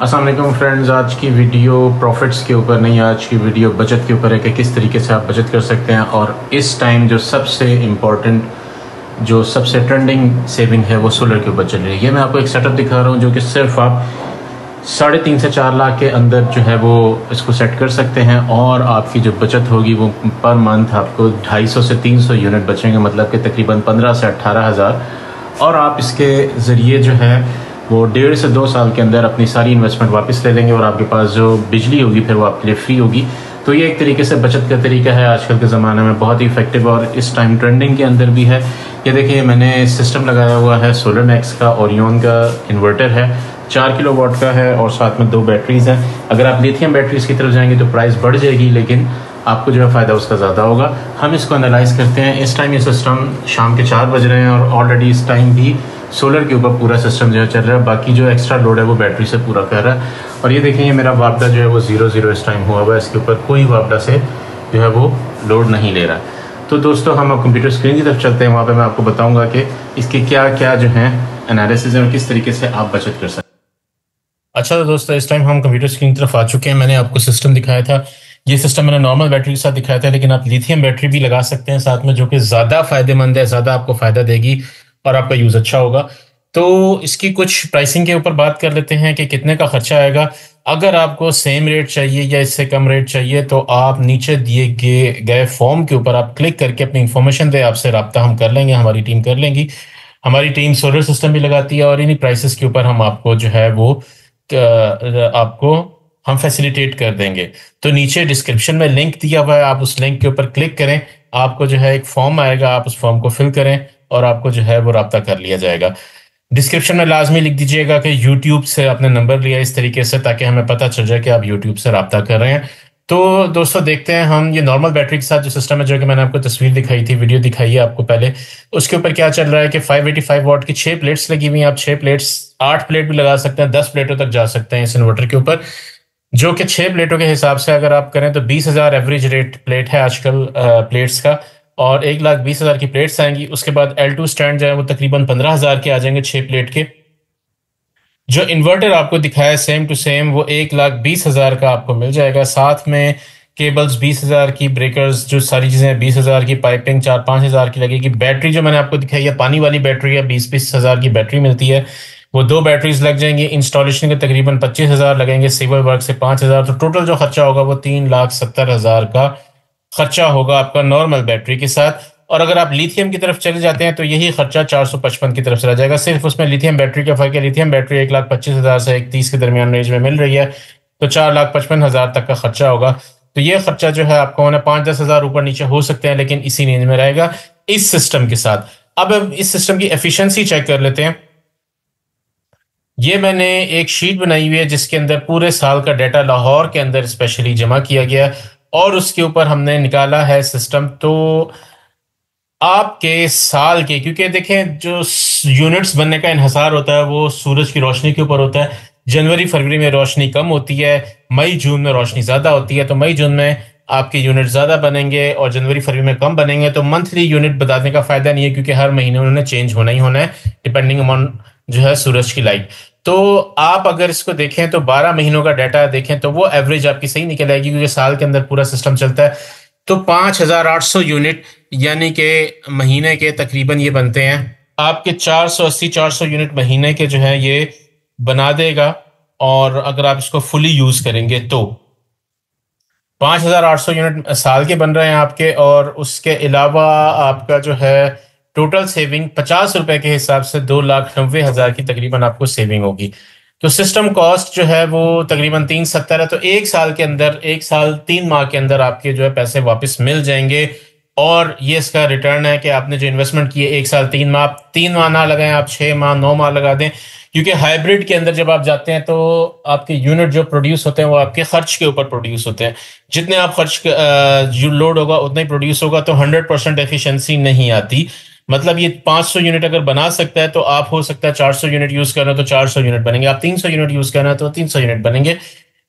अस्सलाम वालेकुम फ्रेंड्स। आज की वीडियो प्रॉफिट्स के ऊपर नहीं, आज की वीडियो बचत के ऊपर है कि किस तरीके से आप बचत कर सकते हैं। और इस टाइम जो सबसे इम्पोर्टेंट, जो सबसे ट्रेंडिंग सेविंग है वो सोलर के ऊपर चल रही है। ये मैं आपको एक सेटअप दिखा रहा हूँ जो कि सिर्फ आप 3.5 से 4 लाख के अंदर जो है वो इसको सेट कर सकते हैं और आपकी जो बचत होगी वो पर मंथ आपको 250 से 300 यूनिट बचेंगे, मतलब कि तकरीबन 15 से 18 हज़ार। और आप इसके ज़रिए जो है वो 1.5 से 2 साल के अंदर अपनी सारी इन्वेस्टमेंट वापस ले लेंगे और आपके पास जो बिजली होगी फिर वो आपके लिए फ्री होगी। तो ये एक तरीके से बचत का तरीका है, आजकल के ज़माने में बहुत ही इफेक्टिव और इस टाइम ट्रेंडिंग के अंदर भी है। ये देखिए, मैंने सिस्टम लगाया हुआ है सोलर मैक्स का, ओरियन का इन्वर्टर है, 4 किलोवाट का है और साथ में 2 बैटरीज हैं। अगर आप लिथियम बैटरीज की तरफ जाएंगे तो प्राइस बढ़ जाएगी, लेकिन आपको जो है फ़ायदा उसका ज़्यादा होगा। हम इसको एनालाइज करते हैं। इस टाइम ये सिस्टम शाम के 4 बज रहे हैं और ऑलरेडी इस टाइम भी सोलर के ऊपर पूरा सिस्टम जो है चल रहा है। बाकी जो एक्स्ट्रा लोड है वो बैटरी से पूरा कर रहा है। और ये देखें, ये मेरा वापडा जो है वो 0 इस टाइम हुआ हुआ है, इसके ऊपर कोई वापडा से जो है वो लोड नहीं ले रहा है। तो दोस्तों, हम अब कंप्यूटर स्क्रीन की तरफ चलते हैं। वहाँ पे मैं आपको बताऊंगा कि इसके क्या क्या जो है एनालिसिस है और किस तरीके से आप बचत कर सकते हैं। अच्छा तो दोस्तों, इस टाइम हम कंप्यूटर स्क्रीन की तरफ आ चुके हैं। मैंने आपको सिस्टम दिखाया था, ये सिस्टम मैंने नॉर्मल बैटरी के साथ दिखाया था, लेकिन आप लिथियम बैटरी भी लगा सकते हैं साथ में, जो कि ज़्यादा फायदेमंद है, ज़्यादा आपको फ़ायदा देगी और आपका यूज़ अच्छा होगा। तो इसकी कुछ प्राइसिंग के ऊपर बात कर लेते हैं कि कितने का खर्चा आएगा। अगर आपको सेम रेट चाहिए या इससे कम रेट चाहिए तो आप नीचे दिए गए फॉर्म के ऊपर आप क्लिक करके अपनी इन्फॉर्मेशन दें, आपसे रब्ता हम कर लेंगे, हमारी टीम कर लेंगी। हमारी टीम सोलर सिस्टम भी लगाती है और इन्हीं प्राइसेस के ऊपर हम आपको जो है वो आपको हम फैसिलिटेट कर देंगे। तो नीचे डिस्क्रिप्शन में लिंक दिया हुआ है, आप उस लिंक के ऊपर क्लिक करें, आपको जो है एक फॉर्म आएगा, आप उस फॉर्म को फिल करें और आपको जो है वो रब्ता कर लिया जाएगा। डिस्क्रिप्शन में लाजमी लिख दीजिएगा कि यूट्यूब से आपने नंबर लिया, इस तरीके से, ताकि हमें पता चल जाए कि आप यूट्यूब से रब्ता कर रहे हैं। तो दोस्तों, देखते हैं हम ये नॉर्मल बैटरी के साथ जो सिस्टम है, जो कि मैंने आपको तस्वीर दिखाई थी, वीडियो दिखाई है आपको पहले, उसके ऊपर क्या चल रहा है कि 585 वॉट की 6 प्लेट्स लगी हुई हैं। आप 6 प्लेट्स, 8 प्लेट भी लगा सकते हैं, 10 प्लेटों तक जा सकते हैं इस इन्वर्टर के ऊपर, जो कि 6 प्लेटों के हिसाब से अगर आप करें तो 20,000 एवरेज रेट प्लेट है आजकल प्लेट्स का, और 1,20,000 की प्लेट्स आएंगी। उसके बाद L2 स्टैंड जो है वो तकरीबन 15,000 के आ जाएंगे 6 प्लेट के। जो इन्वर्टर आपको दिखाया सेम टू सेम वो 1,20,000 का आपको मिल जाएगा। साथ में केबल्स 20,000 की, ब्रेकर्स, जो सारी चीज़ें 20,000 की, पाइपिंग 4-5 हज़ार की लगेगी। बैटरी जो मैंने आपको दिखाई है पानी वाली बैटरी है, 20-20 हज़ार की बैटरी मिलती है, वो 2 बैटरीज लग जाएंगी। इंस्टॉलेशन के तकरीबन 25,000 लगेंगे, सिविल वर्क से 5,000। तो टोटल जो खर्चा होगा वो 3,70,000 का खर्चा होगा आपका नॉर्मल बैटरी के साथ। और अगर आप लिथियम की तरफ चले जाते हैं तो यही खर्चा 455 की तरफ चला जाएगा। सिर्फ उसमें लिथियम बैटरी का फर्क है, लिथियम बैटरी 1,25,000 से 1,30 के दरमियान रेंज में मिल रही है, तो 4,55,000 तक का खर्चा होगा। तो ये खर्चा जो है आपको होना 5-10 हज़ार ऊपर नीचे हो सकते हैं, लेकिन इसी रेंज में रहेगा इस सिस्टम के साथ। अब इस सिस्टम की एफिशिएंसी चेक कर लेते हैं। ये मैंने एक शीट बनाई हुई है जिसके अंदर पूरे साल का डाटा लाहौर के अंदर स्पेशली जमा किया गया है और उसके ऊपर हमने निकाला है सिस्टम। तो आपके साल के, क्योंकि देखें जो यूनिट्स बनने का इन्हसार होता है वो सूरज की रोशनी के ऊपर होता है। जनवरी फरवरी में रोशनी कम होती है, मई जून में रोशनी ज़्यादा होती है। तो मई जून में आपके यूनिट ज़्यादा बनेंगे और जनवरी फरवरी में कम बनेंगे। तो मंथली यूनिट बताने का फ़ायदा नहीं है, क्योंकि हर महीने उन्होंने चेंज होना ही होना है डिपेंडिंग अपॉन जो है सूरज की लाइट। तो आप अगर इसको देखें तो 12 महीनों का डाटा देखें तो वो एवरेज आपकी सही निकल आएगी, क्योंकि साल के अंदर पूरा सिस्टम चलता है। तो 5,800 यूनिट यानी कि महीने के तकरीबन ये बनते हैं आपके 480-400 यूनिट महीने के जो है ये बना देगा। और अगर आप इसको फुली यूज करेंगे तो 5,800 यूनिट साल के बन रहे हैं आपके। और उसके अलावा आपका जो है टोटल सेविंग 50 रुपए के हिसाब से 2,90,000 की तकरीबन आपको सेविंग होगी। तो सिस्टम कॉस्ट जो है वो तकरीबन 370 है। तो 1 साल के अंदर, 1 साल 3 माह के अंदर आपके जो है पैसे वापस मिल जाएंगे। और ये इसका रिटर्न है कि आपने जो इन्वेस्टमेंट की है 1 साल 3 माह, 3 माह ना लगाएं आप, 6 माह 9 माह लगा दें। क्योंकि हाइब्रिड के अंदर जब आप जाते हैं तो आपके यूनिट जो प्रोड्यूस होते हैं वो आपके खर्च के ऊपर प्रोड्यूस होते हैं। जितने आप खर्च जो लोड होगा उतना ही प्रोड्यूस होगा। तो 100% एफिशिएंसी नहीं आती। मतलब ये 500 यूनिट अगर बना सकता है तो आप हो सकता है 400 यूनिट यूज करना तो 400 यूनिट बनेंगे, आप 300 यूनिट यूज करना है तो 300 यूनिट बनेंगे।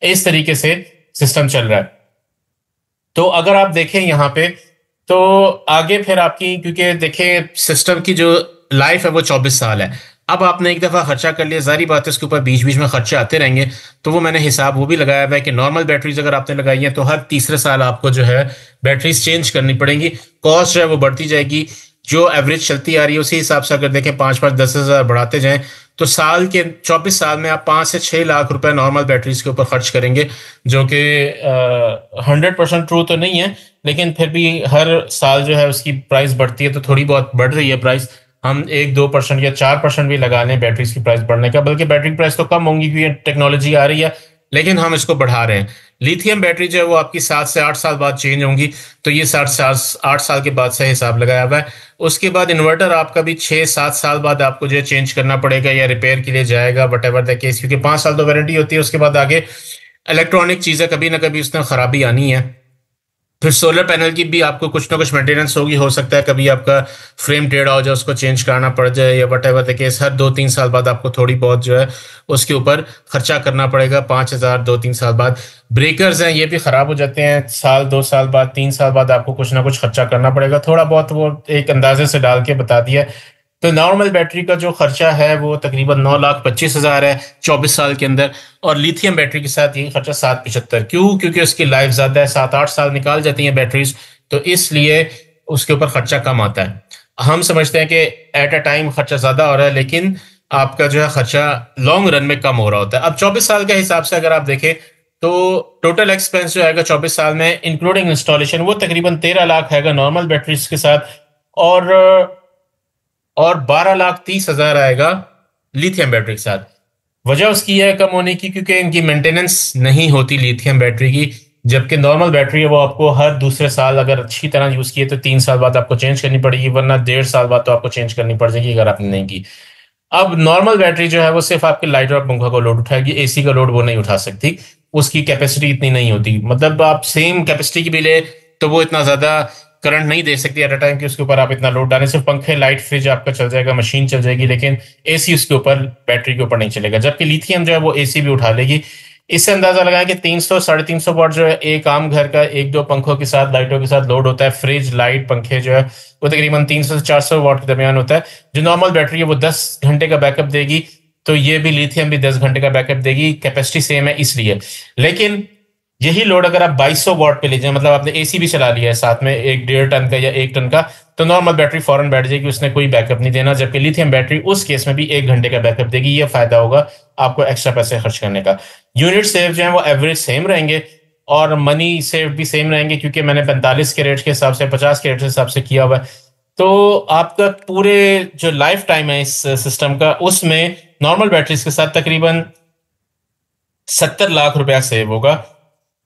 इस तरीके से सिस्टम चल रहा है। तो अगर आप देखें यहाँ पे तो आगे फिर आपकी, क्योंकि देखें सिस्टम की जो लाइफ है वो 24 साल है। अब आपने एक दफ़ा खर्चा कर लिया, जारी बात है उसके ऊपर बीच बीच में खर्चे आते रहेंगे। तो वो मैंने हिसाब वो भी लगाया हुआ है कि नॉर्मल बैटरीज अगर आपने लगाई है तो हर तीसरे साल आपको जो है बैटरीज चेंज करनी पड़ेंगी, कॉस्ट जो है वो बढ़ती जाएगी। जो एवरेज चलती आ रही है उसी हिसाब से अगर देखें 5-5, 10 हज़ार बढ़ाते जाएं तो साल के 24 साल में आप 5 से 6 लाख रुपए नॉर्मल बैटरीज के ऊपर खर्च करेंगे, जो कि 100% ट्रू तो नहीं है, लेकिन फिर भी हर साल जो है उसकी प्राइस बढ़ती है, तो थोड़ी बहुत बढ़ रही है प्राइस। हम 1-2% या 4% भी लगा लें बैटरीज की प्राइस बढ़ने का, बल्कि बैटरी प्राइस तो कम होंगी क्योंकि टेक्नोलॉजी आ रही है, लेकिन हम इसको बढ़ा रहे हैं। लिथियम बैटरी जो है वो आपकी 7 से 8 साल बाद चेंज होंगी, तो ये 7 से 8 साल के बाद से हिसाब लगाया हुआ है। उसके बाद इन्वर्टर आपका भी 6-7 साल बाद आपको जो है चेंज करना पड़ेगा या रिपेयर के लिए जाएगा, वट एवर द केस, क्योंकि 5 साल तो वारंटी होती है। उसके बाद आगे इलेक्ट्रॉनिक चीज़ें कभी ना कभी उसमें खराबी आनी है। फिर सोलर पैनल की भी आपको कुछ ना कुछ मेंटेनेंस होगी, हो सकता है कभी आपका फ्रेम टेढ़ा हो जाए, उसको चेंज कराना पड़ जाए, या वट एवर द केस, हर 2-3 साल बाद आपको थोड़ी बहुत जो है उसके ऊपर खर्चा करना पड़ेगा। 5 हज़ार 2-3 साल बाद। ब्रेकर्स हैं ये भी ख़राब हो जाते हैं, साल 2 साल बाद 3 साल बाद आपको कुछ ना कुछ खर्चा करना पड़ेगा। थोड़ा बहुत वो एक अंदाजे से डाल के बता दिया। तो नॉर्मल बैटरी का जो खर्चा है वो तकरीबन 9,25,000 है 24 साल के अंदर, और लिथियम बैटरी के साथ ये खर्चा 7,75। क्यों? क्योंकि उसकी लाइफ ज़्यादा है, 7-8 साल निकाल जाती हैं बैटरीज, तो इसलिए उसके ऊपर खर्चा कम आता है। हम समझते हैं कि एट अ टाइम खर्चा ज़्यादा हो रहा है, लेकिन आपका जो है खर्चा लॉन्ग रन में कम हो रहा होता है। अब 24 साल के हिसाब से अगर आप देखें तो टोटल एक्सपेंस जो आएगा 24 साल में इंक्लूडिंग इंस्टॉलेशन वो तकरीबन 13 लाख आएगा नॉर्मल बैटरीज के साथ, और 12,30,000 आएगा लिथियम बैटरी के साथ। वजह उसकी है कम होने की, क्योंकि इनकी मेंटेनेंस नहीं होती लिथियम बैटरी की, जबकि नॉर्मल बैटरी है वो आपको हर दूसरे साल अगर अच्छी तरह यूज किए तो 3 साल बाद आपको चेंज करनी पड़ेगी, वरना 1.5 साल बाद तो आपको चेंज करनी पड़ जाएगी अगर आपने नहीं की। अब नॉर्मल बैटरी जो है वो सिर्फ आपके लाइट और पंखा को लोड उठाएगी, एसी का लोड वो नहीं उठा सकती, उसकी कैपेसिटी इतनी नहीं होती। मतलब आप सेम कैपेसिटी की भी ले तो वो इतना ज्यादा करंट नहीं दे सकती एट अ टाइम कि उसके ऊपर आप इतना लोड डालें। सिर्फ पंखे, लाइट, फ्रिज आपका चल जाएगा, मशीन चल जाएगी, लेकिन एसी उसके ऊपर, बैटरी के ऊपर नहीं चलेगा। जबकि लिथियम जो है वो एसी भी उठा लेगी। इससे अंदाजा लगाएं कि 300-350 वाट जो है एक आम घर का 1-2 पंखों के साथ, लाइटों के साथ लोड होता है। फ्रिज, लाइट, पंखे जो है वो तकरीबन 300 से 400 वाट के दरमियान होता है। जो नॉर्मल बैटरी है वो 10 घंटे का बैकअप देगी, तो ये भी लिथियम भी 10 घंटे का बैकअप देगी, कैपेसिटी सेम है इसलिए। लेकिन यही लोड अगर आप 2200 वॉट पे ले जाए, मतलब आपने एसी भी चला लिया है साथ में, एक 1.5 टन का या 1 टन का, तो नॉर्मल बैटरी फौरन बैठ जाएगी, उसने कोई बैकअप नहीं देना। जबकि लिथियम बैटरी उस केस में भी 1 घंटे का बैकअप देगी। ये फायदा होगा आपको एक्स्ट्रा पैसे खर्च करने का। यूनिट सेव जो है वो एवरेज सेम रहेंगे, और मनी सेव भी सेम रहेंगे, क्योंकि मैंने 45 के रेट के हिसाब से, 50 के रेट के हिसाब से किया हुआ है। तो आपका पूरे जो लाइफ टाइम है इस सिस्टम का, उसमें नॉर्मल बैटरीज के साथ तकरीबन 70 लाख रुपया सेव होगा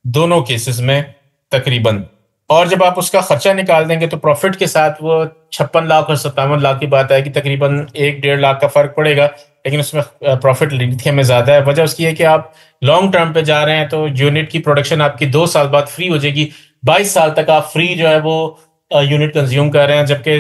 दोनों केसेस में तकरीबन। और जब आप उसका खर्चा निकाल देंगे तो प्रॉफिट के साथ वो 56 लाख और 57 लाख की बात आएगी, तकरीबन 1-1.5 लाख का फर्क पड़ेगा, लेकिन उसमें प्रॉफिट लिथियम में ज्यादा है। वजह उसकी है कि आप लॉन्ग टर्म पे जा रहे हैं, तो यूनिट की प्रोडक्शन आपकी 2 साल बाद फ्री हो जाएगी। 22 साल तक आप फ्री जो है वो यूनिट कंज्यूम कर रहे हैं, जबकि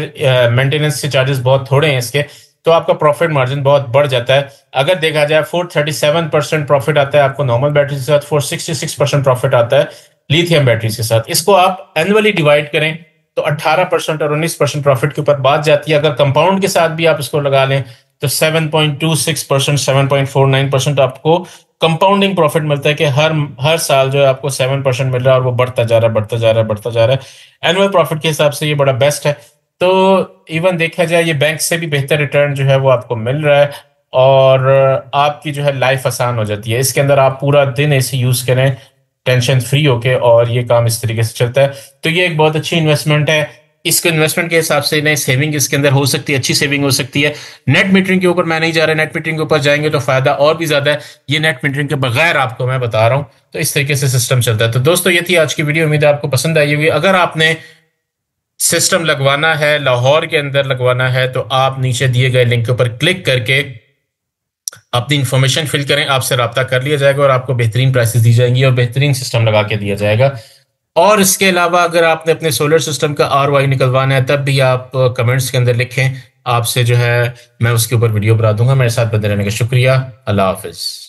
मेंटेनेंस के चार्जेस बहुत थोड़े हैं इसके, तो आपका प्रॉफिट मार्जिन बहुत बढ़ जाता है। अगर देखा जाए 437% प्रॉफिट आता है आपको नॉर्मल बैटरी के साथ, 466% प्रॉफिट आता है लिथियम बैटरीज के साथ। इसको आप एनुअली डिवाइड करें तो 18% और 19% प्रॉफिट के ऊपर बात जाती है। अगर कंपाउंड के साथ भी आप इसको लगा लें तो 7.26%, 7.49% आपको कंपाउंडिंग प्रॉफिट मिलता है, कि हर साल जो है आपको 7% मिल रहा है, और वो बढ़ता जा रहा है, बढ़ता जा रहा है, बढ़ता जा रहा है। एनुअल प्रॉफिट के हिसाब से ये बड़ा बेस्ट है। तो इवन देखा जाए ये बैंक से भी बेहतर रिटर्न जो है वो आपको मिल रहा है, और आपकी जो है लाइफ आसान हो जाती है। इसके अंदर आप पूरा दिन ऐसे यूज करें टेंशन फ्री होके, और ये काम इस तरीके से चलता है। तो ये एक बहुत अच्छी इन्वेस्टमेंट है। इसको इन्वेस्टमेंट के हिसाब से नए सेविंग इसके अंदर हो सकती है, अच्छी सेविंग हो सकती है। नेट मीटरिंग के ऊपर मैं नहीं जा रहा, नेट मीटरिंग के ऊपर जाएंगे तो फायदा और भी ज्यादा है। ये नेट मीटरिंग के बगैर आपको मैं बता रहा हूं, तो इस तरीके से सिस्टम चलता है। तो दोस्तों ये थी आज की वीडियो, उम्मीद है आपको पसंद आई होगी। अगर आपने सिस्टम लगवाना है, लाहौर के अंदर लगवाना है, तो आप नीचे दिए गए लिंक के ऊपर क्लिक करके अपनी इंफॉर्मेशन फिल करें, आपसे रब्ता कर लिया जाएगा और आपको बेहतरीन प्राइसेस दी जाएंगी और बेहतरीन सिस्टम लगा के दिया जाएगा। और इसके अलावा अगर आपने अपने सोलर सिस्टम का ROI निकलवाना है, तब भी आप कमेंट्स के अंदर लिखें, आपसे जो है मैं उसके ऊपर वीडियो बना दूंगा। मेरे साथ बने रहने का शुक्रिया। अल्लाह हाफिज।